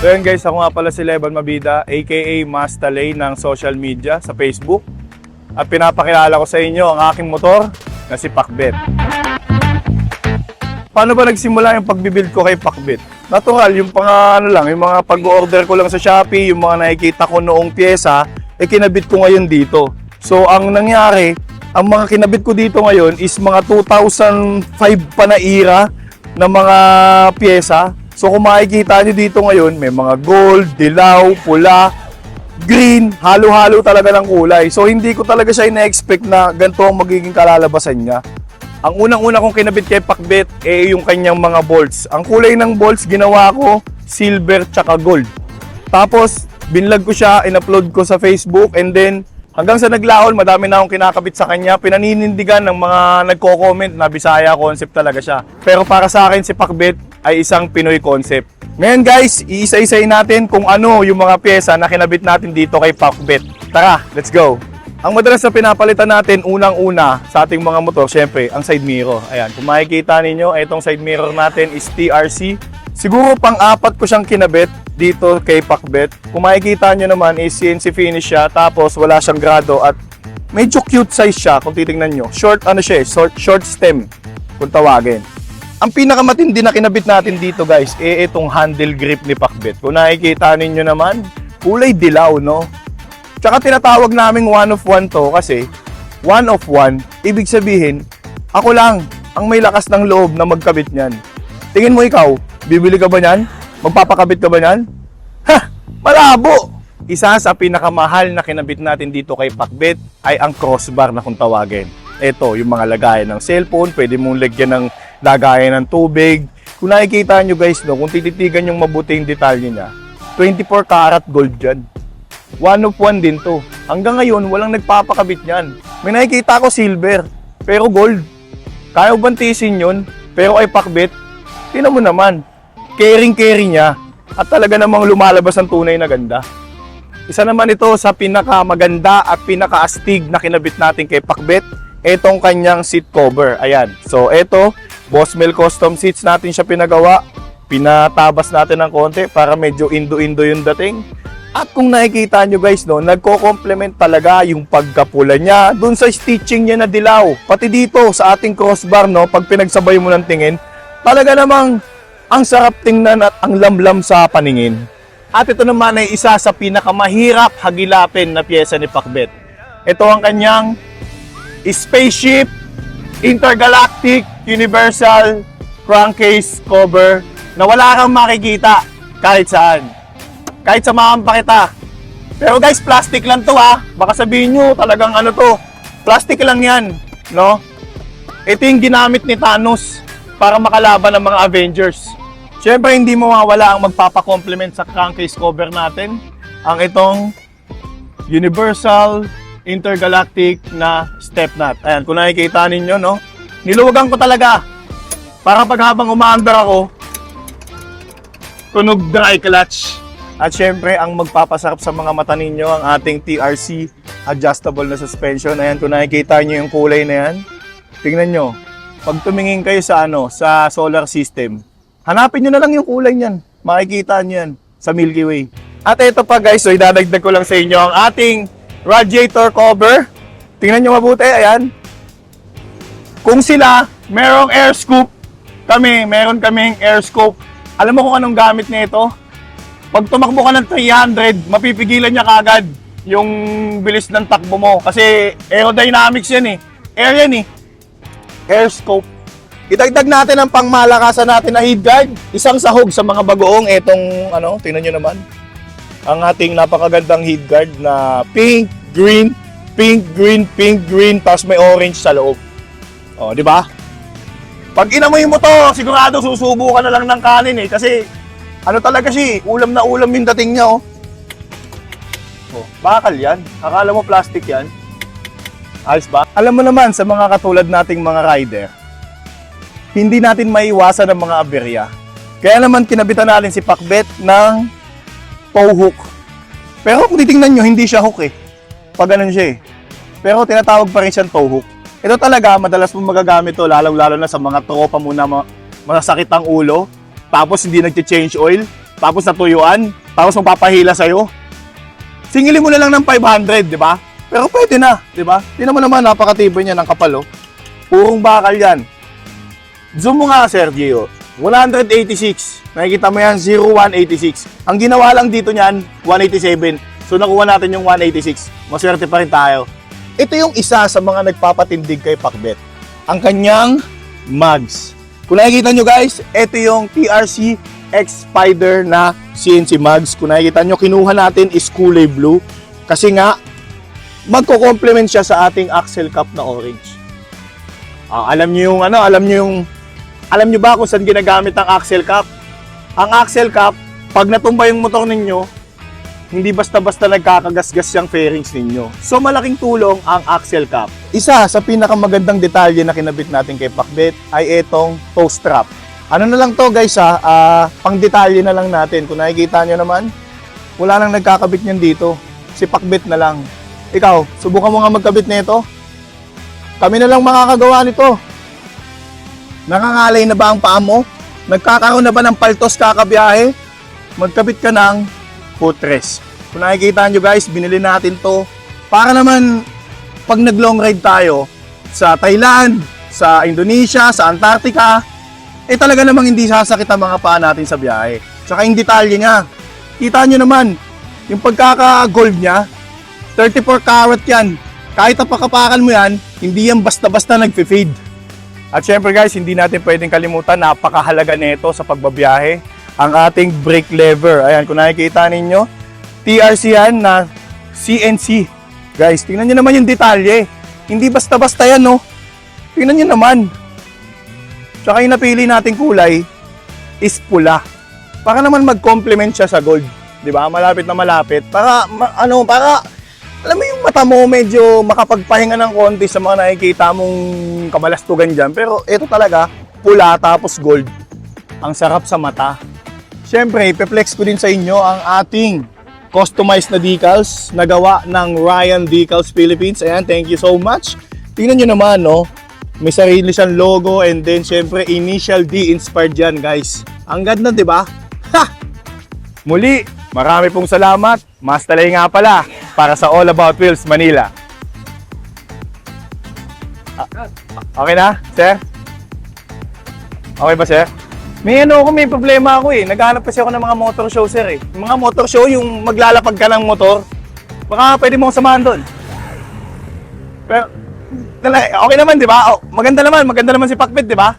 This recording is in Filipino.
So yun guys, ako nga pala si Levan Mabida, aka Mastalay ng social media sa Facebook. At pinapakilala ko sa inyo ang aking motor na si Pakbet. Paano ba nagsimula yung pagbibuild ko kay Pakbet? Natural, yung yung mga pag-order ko lang sa Shopee, yung mga nakikita ko noong pyesa, kinabit ko ngayon dito. So ang nangyari, ang mga kinabit ko dito ngayon is mga 2005 pa na era na mga pyesa. So kung makikita nyo dito ngayon, may mga gold, dilaw, pula, green, halo-halo talaga ng kulay. So hindi ko talaga siya ina-expect na ganito ang magiging kalalabasan niya. Ang unang-una kong kinabit kay Pakbet yung kanyang mga bolts. Ang kulay ng bolts ginawa ko silver tsaka gold. Tapos binlog ko siya, in-upload ko sa Facebook, and then hanggang sa naglaon, madami na akong kinakabit sa kanya. Pinaninindigan ng mga nagko-comment na Bisaya concept talaga siya. Pero para sa akin si Pakbet ay isang Pinoy concept. Ngayon guys, iisa-isayin natin kung ano yung mga pyesa na kinabit natin dito kay Pakbet. Tara, let's go! Ang madalas na pinapalitan natin unang-una sa ating mga motor, syempre, ang side mirror. Ayan, kung makikita ninyo, itong side mirror natin is TRC. Siguro pang-apat ko siyang kinabit dito kay Pakbet. Kung makikita nyo naman is CNC finish siya, tapos wala siyang grado at medyo cute size siya kung titingnan nyo. Short short stem kung tawagin. Ang pinakamatindi na kinabit natin dito guys, itong handle grip ni Pakbet. Kung nakikita ninyo naman, kulay dilaw, no? Tsaka tinatawag naming one of one to kasi one of one, ibig sabihin, ako lang ang may lakas ng loob na magkabit niyan. Tingin mo ikaw, bibili ka ba niyan? Magpapakabit ka ba niyan? Ha! Malabo! Isa sa pinakamahal na kinabit natin dito kay Pakbet ay ang crossbar na kung tawagin. Ito, yung mga lagayan ng cellphone, pwede mong lagyan ng lagayan ng tubig. Kung nakikita nyo guys, no, kung tititigan yung mabuti yung detalye niya, 24 karat gold yan. One of one din to. Hanggang ngayon, walang nagpapakabit yan. May nakikita ko silver, pero gold. Kaya bang tiisin yun? Pero kay Pakbet, tingnan mo naman, caring-carry niya. At talaga namang lumalabas ang tunay na ganda. Isa naman ito sa pinakamaganda at pinakaastig na kinabit natin kay Pakbet, itong kanyang seat cover. Ayan. So, ito, Bosmel Custom Seats natin siya pinagawa. Pinatabas natin ng konti para medyo indo-indo yung dating. At kung nakikita nyo guys, no, nagko-complement talaga yung pagkapula niya dun sa stitching niya na dilaw. Pati dito sa ating crossbar, no, pag pinagsabay mo ng tingin, talaga namang ang sarap tingnan at ang lamlam sa paningin. At ito naman ay isa sa pinakamahirap hagilapin na pyesa ni Pakbet. Ito ang kanyang Spaceship Intergalactic Universal Crankcase Cover na wala kang makikita kahit saan. Kahit samahan pa kita. Pero guys, plastic lang to ha. Baka sabihin nyo talagang ano to. Plastic lang yan. No? Ito yung ginamit ni Thanos para makalaban ng mga Avengers. Siyempre hindi mawawala ang magpapakomplement sa crankcase cover natin. Ang itong Universal Intergalactic na step nut. Ayan, kung nakikita ninyo, no? Niluwagan ko talaga. Para pag habang umaandar ako, tunog dry clutch. At syempre, ang magpapasarap sa mga mata ninyo, ang ating TRC adjustable na suspension. Ayan, kung nakikita nyo yung kulay na yan, tingnan nyo. Pag tumingin kayo sa, sa solar system, hanapin nyo na lang yung kulay niyan. Makikita nyo yan sa Milky Way. At ito pa guys, so idadagdag ko lang sa inyo ang ating radiator cover. Tingnan nyo mabuti, ayan. Kung sila, merong air scoop, meron kaming air scoop. Alam mo kung anong gamit nito? Pag tumakbo ka ng 300, mapipigilan niya kagad yung bilis ng takbo mo. Kasi aerodynamics yan eh. Air yan eh. Air scope. Idagdag natin ang pangmalakasan natin na head guard. Isang sahog sa mga bagoong. Etong, tingnan nyo naman. Ang ating napakagandang head guard na pink, green, pink, green, pink, green, tapos may orange sa loob. O, di ba? Pag inamoy mo to, sigurado susubo ka na lang ng kanin eh. Kasi, talaga siya, ulam na ulam yung dating niya, oh. Oh, bakal yan. Akala mo plastic yan. Ayos ba? Alam mo naman, sa mga katulad nating mga rider, hindi natin maiwasan ang mga aberya. Kaya naman kinabitan natin si Pakbet ng tow hook. Pero kung titingnan nyo, hindi siya hook eh. Pag ganun siya eh. Pero tinatawag pa rin siyang tow hook. Ito talaga, madalas mo magagamit to, lalo na sa mga tropa mo na masasakit ang ulo, tapos hindi nag-change oil. tapos natuyuan, tapos magpapahila sa'yo. Singilin mo na lang ng 500, di ba? Pero pwede na, di ba? Tingnan mo naman, napakatibay niya ng kapal, oh. Purong bakal yan. Zoom mo nga, Sergio. 186. Nakikita mo yan, 0186. Ang ginawa lang dito niyan, 187. So nakuha natin yung 186. Maswerte pa rin tayo. Ito yung isa sa mga nagpapatindig kay Pakbet. Ang kanyang mugs. Kung nakikita nyo guys, ito yung TRC X Spider na CNC mugs. Kung nakikita nyo, kinuha natin is kulay blue. Kasi nga, magko-complement siya sa ating axle cap na orange. Alam nyo ba kung saan ginagamit ang axle cap? Ang axle cap, pag natumba yung motor ninyo, hindi basta-basta nagkakagasgas yung fairings ninyo. So malaking tulong ang axle cap. Isa sa pinakamagandang detalye na kinabit natin kay Pakbet ay itong toe strap. Ano na lang to guys pang detalye na lang natin. Kung nakikita nyo naman, wala nang nagkakabit niyan dito. Si Pakbet na lang. Ikaw, subukan mo nga magkabit nito. Kami na lang makakagawa nito. Nangangalay na ba ang paa mo? Nagkakaroon na ba ng paltos kakabiyahe? Magkabit ka ng footrest. Kung nakikita nyo guys, binili natin to para naman pag nag-long ride tayo sa Thailand, sa Indonesia, sa Antarctica, talaga namang hindi sasakit ang mga paa natin sa biyahe. Tsaka yung detalye niya, kita nyo naman, yung pagkaka-gold niya, 34 karat yan. Kahit napakapakan mo yan, hindi yan basta-basta nag-fade. At syempre guys, hindi natin pwedeng kalimutan, napakahalaga nito sa pagbabiyahe, ang ating brake lever. Ayan, kung nakikita ninyo, TRC yan na CNC. Guys, tingnan nyo naman yung detalye. Hindi basta-basta yan, no? Tingnan nyo naman. Tsaka yung napili nating kulay is pula. Para naman mag-complement siya sa gold. Diba? Malapit na malapit. Para alam mo yung mata mo medyo makapagpahinga ng konti sa mga nakikita mong kabalastugan dyan. Pero ito talaga, pula tapos gold. Ang sarap sa mata. Siyempre, ipeplex ko din sa inyo ang ating customized na decals na gawa ng Ryan Decals Philippines. Ayan, thank you so much. Tingnan nyo naman, no? May sarili siyang logo and then siyempre Initial D inspired yan, guys. Ang ganda, di ba? Ha! Muli, marami pong salamat. Mastalay nga pala para sa All About Wheels Manila. Okay na, sir? Okay ba, sir? May problema ako eh. Naghahanap kasi ako ng mga motor show, sir eh. Yung mga motor show, yung maglalapag ka ng motor. Baka pwede mo samahan doon. Pero, okay naman, di ba? Maganda naman si Pakbet, di ba?